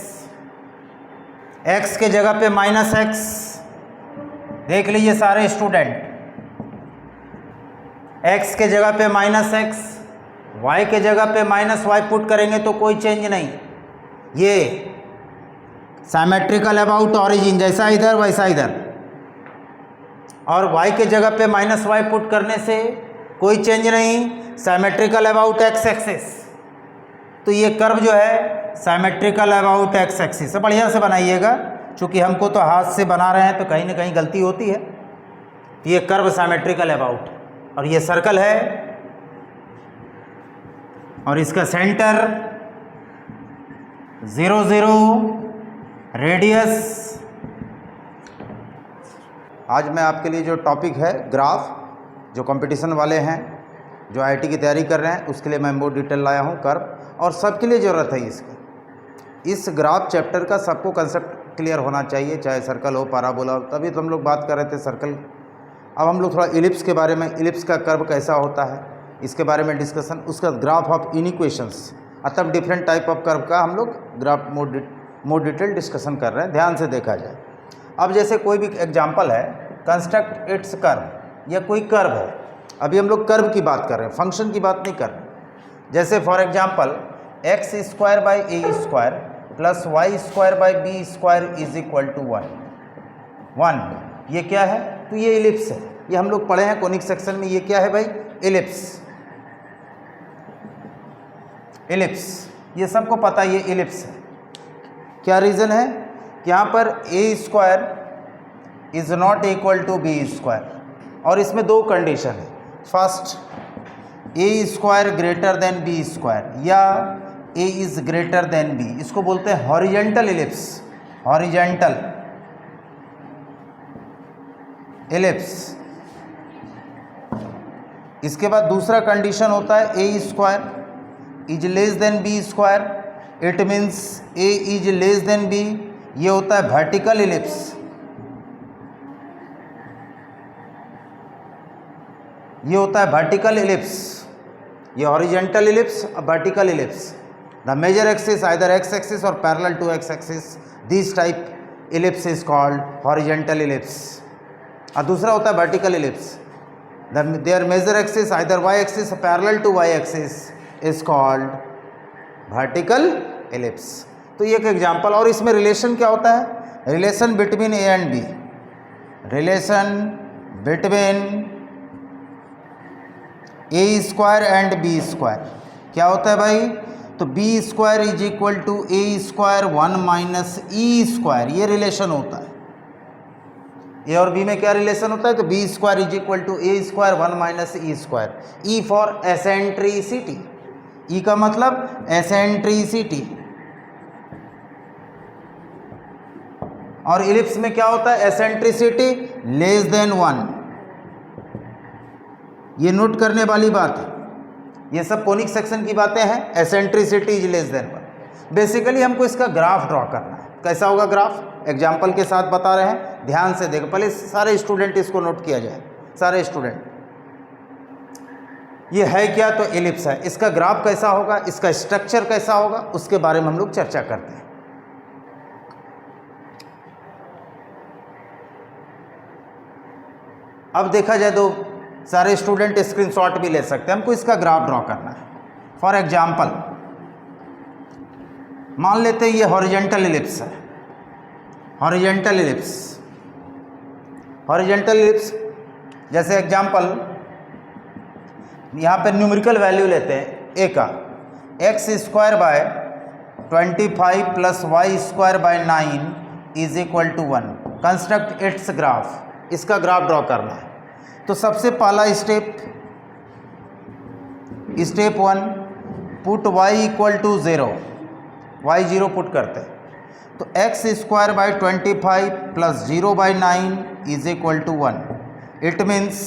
x के जगह पे -x। देख लीजिए सारे स्टूडेंट, x के जगह पे माइनस एक्स, y के जगह पे माइनस वाई पुट करेंगे तो कोई चेंज नहीं। ये सिमेट्रिकल अबाउट ऑरिजिन, जैसा इधर वैसा इधर, और y के जगह पे माइनस वाई पुट करने से कोई चेंज नहीं, सिमेट्रिकल अबाउट एक्स एक्सिस। तो ये कर्व जो है सिमेट्रिकल अबाउट एक्स एक्सिस से बढ़िया से बनाइएगा, चूँकि हमको तो हाथ से बना रहे हैं तो कहीं ना कहीं गलती होती है। ये कर्व सिमेट्रिकल अबाउट, और ये सर्कल है और इसका सेंटर 0 0, रेडियस। आज मैं आपके लिए जो टॉपिक है ग्राफ, जो कंपटीशन वाले हैं, जो आईटी की तैयारी कर रहे हैं, उसके लिए मैं बहुत डिटेल लाया हूँ कर्व, और सबके लिए ज़रूरत है इसकी। इस ग्राफ चैप्टर का सबको कंसेप्ट क्लियर होना चाहिए, चाहे सर्कल हो, पैराबोला हो। तभी तो हम लोग बात कर रहे थे सर्कल। अब हम लोग थोड़ा इलिप्स के बारे में, इलिप्स का कर्व कैसा होता है इसके बारे में डिस्कशन, उसका ग्राफ ऑफ इनइक्वेशंस, अतः डिफरेंट टाइप ऑफ कर्व का हम लोग ग्राफ मोर डिटेल डिस्कशन कर रहे हैं, ध्यान से देखा जाए। अब जैसे कोई भी एग्जाम्पल है, कंस्ट्रक्ट इट्स कर्व, या कोई कर्व है, अभी हम लोग कर्व की बात कर रहे हैं, फंक्शन की बात नहीं कर रहे। जैसे for example x square by a square plus y square by b square is equal to 1, ये क्या है? तो ये इलिप्स है। ये हम लोग पढ़े हैं कोनिक सेक्शन में। ये क्या है भाई? इलिप्स। इलिप्स ये सबको पता है, ये इलिप्स है। क्या रीज़न है कि यहाँ पर a square is not equal to b square, और इसमें दो कंडीशन है। First, a square greater than b square, या a is greater than b, इसको बोलते हैं हॉरिजेंटल इलिप्स, हॉरिजेंटल इलिप्स। इसके बाद दूसरा कंडीशन होता है a square is less than b square, it means a is less than b, ये होता है वर्टिकल इलिप्स। ये होता है वर्टिकल इलिप्स। ये हॉरिजेंटल इलिप्स और vertical ellipse. The major axis either x axis और parallel to x axis, this type ellipse is called horizontal ellipse. और दूसरा होता है vertical ellipse, there major axis either y axis parallel to y axis is called vertical ellipse. तो ये एक एग्जाम्पल। और इसमें रिलेशन क्या होता है? Relation between a and b, relation between a square and b square क्या होता है भाई? तो b square is equal to a square 1 minus e square, ये रिलेशन होता है। ए और बी में क्या रिलेशन होता है? तो b square is equal to a square 1 minus e square. E for eccentricity, e का मतलब एसेंट्रिसिटी। और इलिप्स में क्या होता है? Eccentricity less than 1। ये नोट करने वाली बात है, ये सब कोनिक सेक्शन की बातें हैं। Eccentricity is less than 1। Basically हमको इसका ग्राफ ड्रॉ करना है। कैसा होगा ग्राफ? एग्जाम्पल के साथ बता रहे हैं, ध्यान से देखो। पहले सारे स्टूडेंट इसको नोट किया जाए, सारे स्टूडेंट। ये है क्या? तो इलिप्स है। इसका ग्राफ कैसा होगा, इसका स्ट्रक्चर कैसा होगा, उसके बारे में हम लोग चर्चा करते हैं। अब देखा जाए तो सारे स्टूडेंट स्क्रीनशॉट भी ले सकते हैं। हमको इसका ग्राफ ड्रॉ करना है। फॉर एग्जाम्पल मान लेते हैं ये हॉरिजेंटल इलिप्स है, हॉरिजेंटल इलिप्स। हॉरिजेंटल इलिप्स जैसे एग्जाम्पल यहाँ पे न्यूमेरिकल वैल्यू लेते हैं ए का, x square by 25 plus y square by 9 is equal to 1। Construct its graph, इसका ग्राफ ड्रॉ करना है। तो सबसे पहला step 1, put y equal to 0, y 0 put करते हैं। तो x square by 25 plus 0 by 9 is equal to 1। It means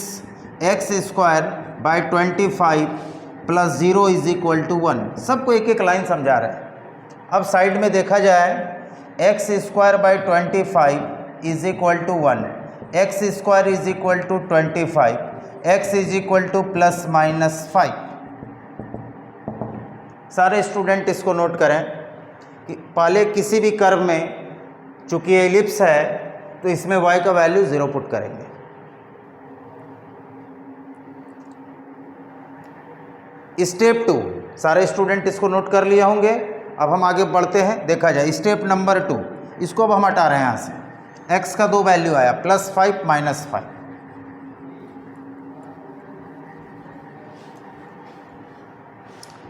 x square by 25 plus 0 is equal to 1। सबको एक एक लाइन समझा रहे हैं। अब साइड में देखा जाए, x square by 25 is equal to 1, x square is equal to 25, x is equal to plus minus 5। सारे स्टूडेंट इसको नोट करें कि पहले किसी भी कर्व में चूँकि ये एलिप्स है तो इसमें y का वैल्यू 0 पुट करेंगे। स्टेप 2, सारे स्टूडेंट इसको नोट कर लिए होंगे। अब हम आगे बढ़ते हैं, देखा जाए स्टेप नंबर 2, इसको अब हम हटा रहे हैं यहाँ से। x का 2 वैल्यू आया +5 -5।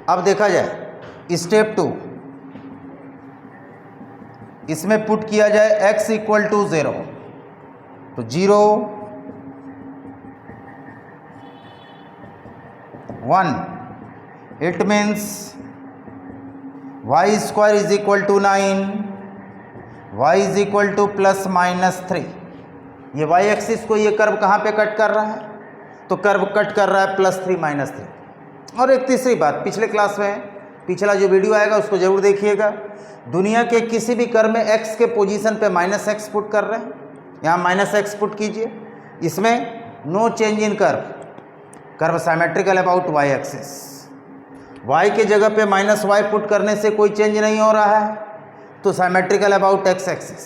अब देखा जाए स्टेप 2, इसमें पुट किया जाए x = 0, तो 0 1, इट मीन्स y² = 9, y = +-3। ये y एक्सिस को ये कर्व कहाँ पे कट कर रहा है? तो कर्व कट कर रहा है +3 -3। और एक तीसरी बात, पिछले क्लास में पिछला जो वीडियो आएगा उसको ज़रूर देखिएगा। दुनिया के किसी भी कर्व में x के पोजीशन पे -x पुट कर रहे हैं, यहाँ -x पुट कीजिए। इसमें no change in curve symmetrical about y axis. y के जगह पे -y पुट करने से कोई चेंज नहीं हो रहा है, तो symmetrical about x axis.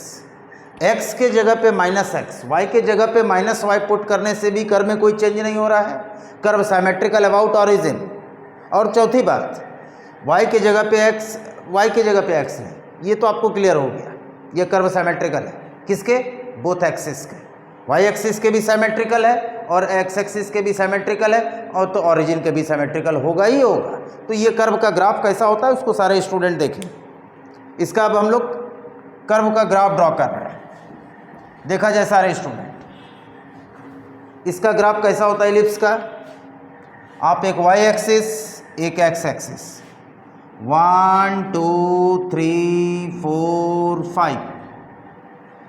x के जगह पे -x, y के जगह पे -y पुट करने से भी कर्व में कोई चेंज नहीं हो रहा है, कर्व सिमेट्रिकल अबाउट ओरिजिन। और चौथी बात, y के जगह पे x है, ये तो आपको क्लियर हो गया, ये कर्व सिमेट्रिकल है। किसके? बोथ एक्सिस के, y एक्सिस के भी सिमेट्रिकल है और x एक्सिस के भी सिमेट्रिकल है, और तो ओरिजिन के भी सिमेट्रिकल होगा ही होगा। तो ये कर्व का ग्राफ कैसा होता है उसको सारे स्टूडेंट देखें। इसका अब हम लोग कर्व का ग्राफ ड्रॉ कर रहे हैं। देखा जाए सारे स्टूडेंट, इसका ग्राफ कैसा होता है एलिप्स का? आप एक y एक्सिस, एक x axis, 1 2 3 4 5।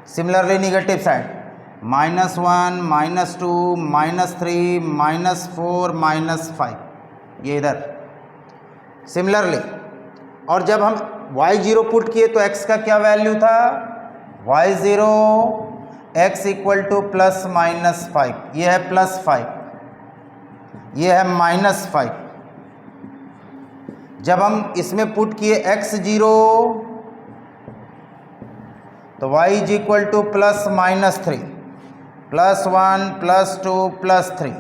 Similarly negative side -1 -2 -3 -4 -5, ये इधर सिमिलरली। और जब हम y0 पुट किए तो x का क्या वैल्यू था? y0 x = +-5, ये है +5, ये है -5। जब हम इसमें पुट किए x0 तो y = +-3, +1 +2 +3,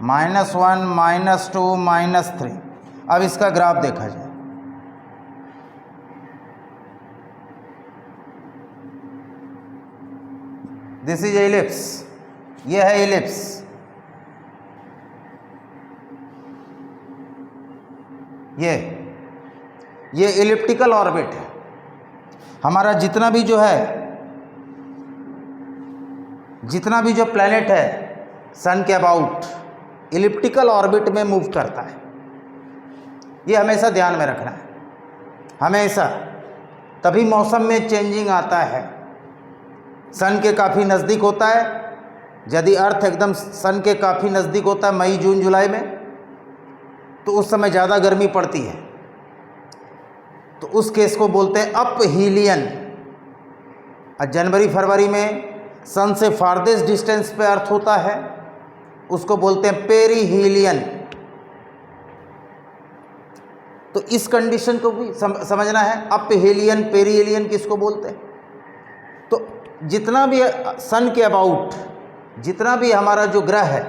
-1 -2 -3। अब इसका ग्राफ देखा जाए। दिस इज एलिप्स, ये है एलिप्स। ये एलिप्टिकल ऑर्बिट है। हमारा जितना भी जो प्लैनेट है सन के अबाउट एलिप्टिकल ऑर्बिट में मूव करता है। ये हमेशा ध्यान में रखना है, हमेशा। तभी मौसम में चेंजिंग आता है। सन के काफ़ी नज़दीक होता है, यदि अर्थ एकदम सन के काफ़ी नज़दीक होता है मई जून जुलाई में, तो उस समय ज़्यादा गर्मी पड़ती है, तो उस केस को बोलते हैं अप हीलियन। और जनवरी फरवरी में सन से फारदेस्ट डिस्टेंस पे अर्थ होता है, उसको बोलते हैं पेरी हीलियन। तो इस कंडीशन को भी समझना है, अप हीलियन पेरी हीलियन किसको बोलते हैं। तो जितना भी सन के अबाउट जितना भी हमारा जो ग्रह है,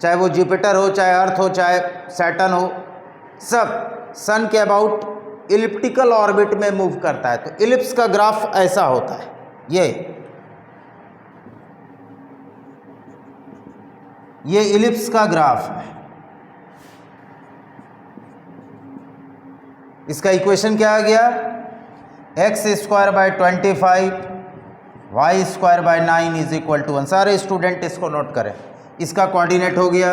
चाहे वो जुपिटर हो, चाहे अर्थ हो, चाहे सैटर्न हो, सब सन के अबाउट इलिप्टिकल ऑर्बिट में मूव करता है। तो इलिप्स का ग्राफ ऐसा होता है। ये इलिप्स का ग्राफ है। इसका इक्वेशन क्या आ गया? x² / 25 y² / 9 = 1। सारे स्टूडेंट इसको नोट करें। इसका कोऑर्डिनेट हो गया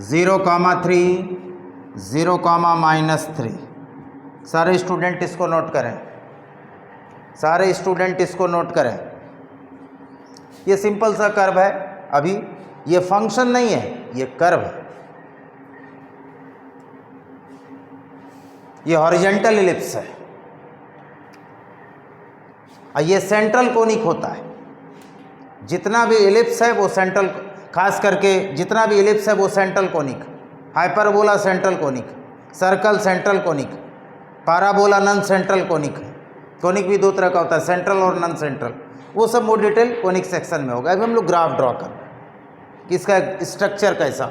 0, 3, 0, -3। सारे स्टूडेंट इसको नोट करें, सारे स्टूडेंट इसको नोट करें। ये सिंपल सा कर्व है, अभी ये फंक्शन नहीं है, ये कर्व है। ये हॉरिजॉन्टल इलिप्स है और ये सेंट्रल कोनिक होता है। जितना भी इलिप्स है वो सेंट्रल, खास करके जितना भी इलिप्स है वो central conic, hyperbola central conic, circle central conic, parabola non central conic. Conic भी दो तरह का होता है, सेंट्रल और नॉन सेंट्रल। वो सब मोर डिटेल कोनिक सेक्शन में होगा। अभी हम लोग ग्राफ ड्रॉ कर रहे हैं कि इसका स्ट्रक्चर कैसा हो।